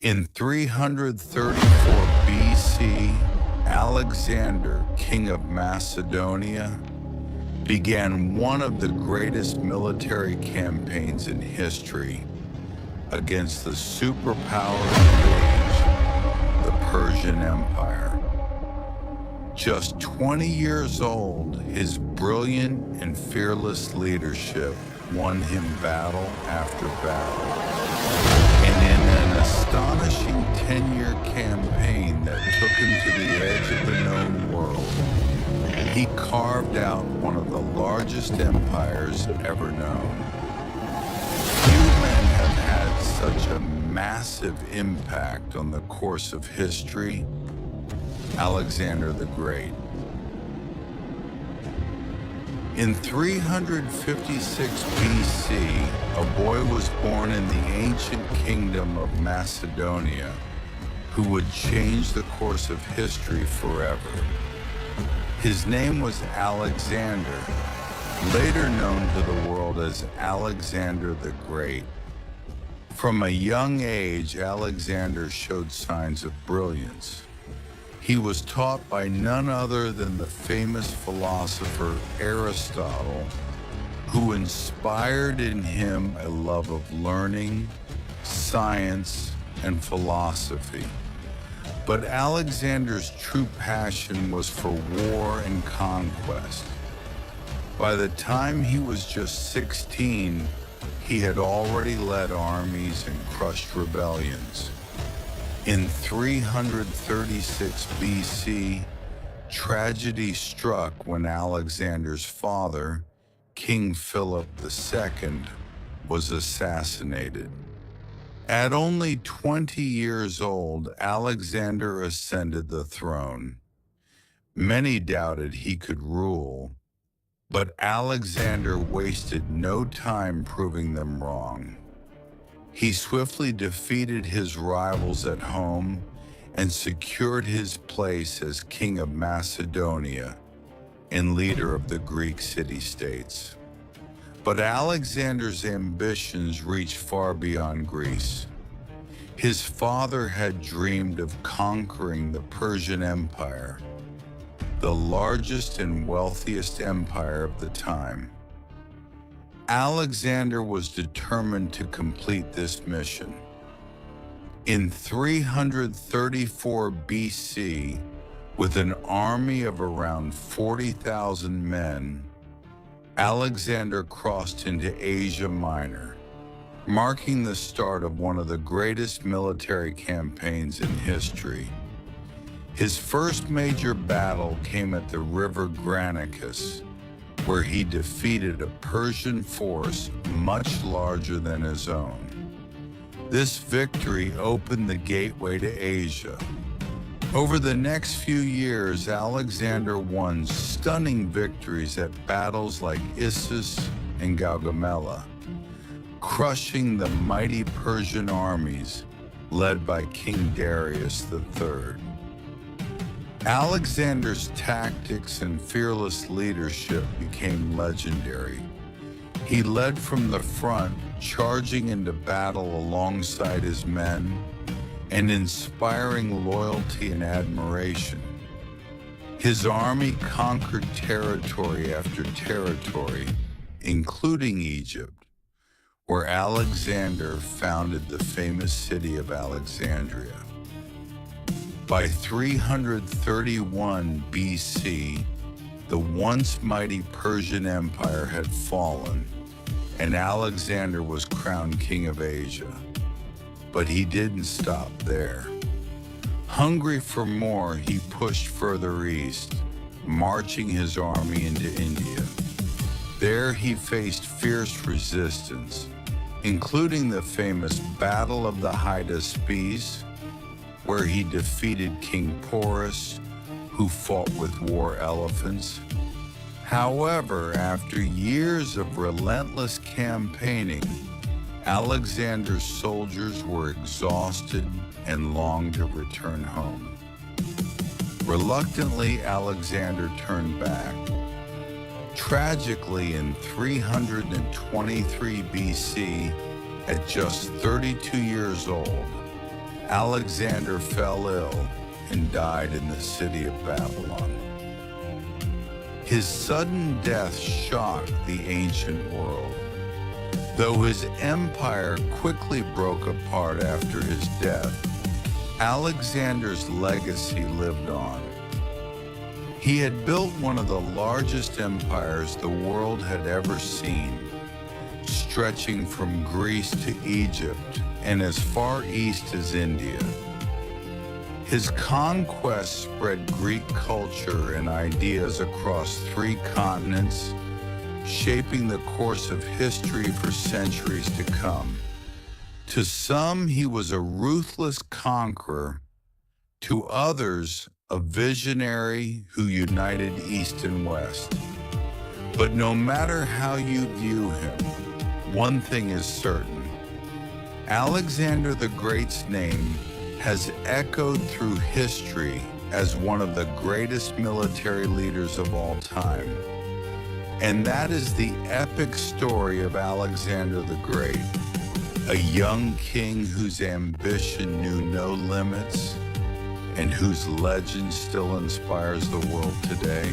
In 334 BC, Alexander, king of Macedonia, began one of the greatest military campaigns in history against the superpower of the age, the Persian Empire. Just 20 years old, his brilliant and fearless leadership won him battle after battle. And in an astonishing 10-year campaign that took him to the edge of the known world, he carved out one of the largest empires ever known. Few men have had such a massive impact on the course of history. Alexander the Great. In 356 BC, a boy was born in the ancient kingdom of Macedonia who would change the course of history forever. His name was Alexander, later known to the world as Alexander the Great. From a young age, Alexander showed signs of brilliance. He was taught by none other than the famous philosopher Aristotle, who inspired in him a love of learning, science, and philosophy. But Alexander's true passion was for war and conquest. By the time he was just 16, he had already led armies and crushed rebellions. In 336 BC, tragedy struck when Alexander's father, King Philip II, was assassinated. At only 20 years old, Alexander ascended the throne. Many doubted he could rule, but Alexander wasted no time proving them wrong. He swiftly defeated his rivals at home and secured his place as king of Macedonia and leader of the Greek city-states. But Alexander's ambitions reached far beyond Greece. His father had dreamed of conquering the Persian Empire, the largest and wealthiest empire of the time. Alexander was determined to complete this mission. In 334 BC, with an army of around 40,000 men, Alexander crossed into Asia Minor, marking the start of one of the greatest military campaigns in history. His first major battle came at the river Granicus, where he defeated a Persian force much larger than his own. This victory opened the gateway to Asia. Over the next few years, Alexander won stunning victories at battles like Issus and Gaugamela, crushing the mighty Persian armies led by King Darius III. Alexander's tactics and fearless leadership became legendary. He led from the front, charging into battle alongside his men and inspiring loyalty and admiration. His army conquered territory after territory, including Egypt, where Alexander founded the famous city of Alexandria. By 331 BC, the once mighty Persian Empire had fallen, and Alexander was crowned king of Asia. But he didn't stop there. Hungry for more, he pushed further east, marching his army into India. There he faced fierce resistance, including the famous Battle of the Hydaspes, where he defeated King Porus, who fought with war elephants. However, after years of relentless campaigning, Alexander's soldiers were exhausted and longed to return home. Reluctantly, Alexander turned back. Tragically, in 323 BC, at just 32 years old, Alexander fell ill and died in the city of Babylon. His sudden death shocked the ancient world. Though his empire quickly broke apart after his death, Alexander's legacy lived on. He had built one of the largest empires the world had ever seen, stretching from Greece to Egypt and as far east as India. His conquest spread Greek culture and ideas across 3 continents, shaping the course of history for centuries to come. To some, he was a ruthless conqueror. To others, a visionary who united East and West. But no matter how you view him, one thing is certain. Alexander the Great's name has echoed through history as one of the greatest military leaders of all time. And that is the epic story of Alexander the Great, a young king whose ambition knew no limits and whose legend still inspires the world today.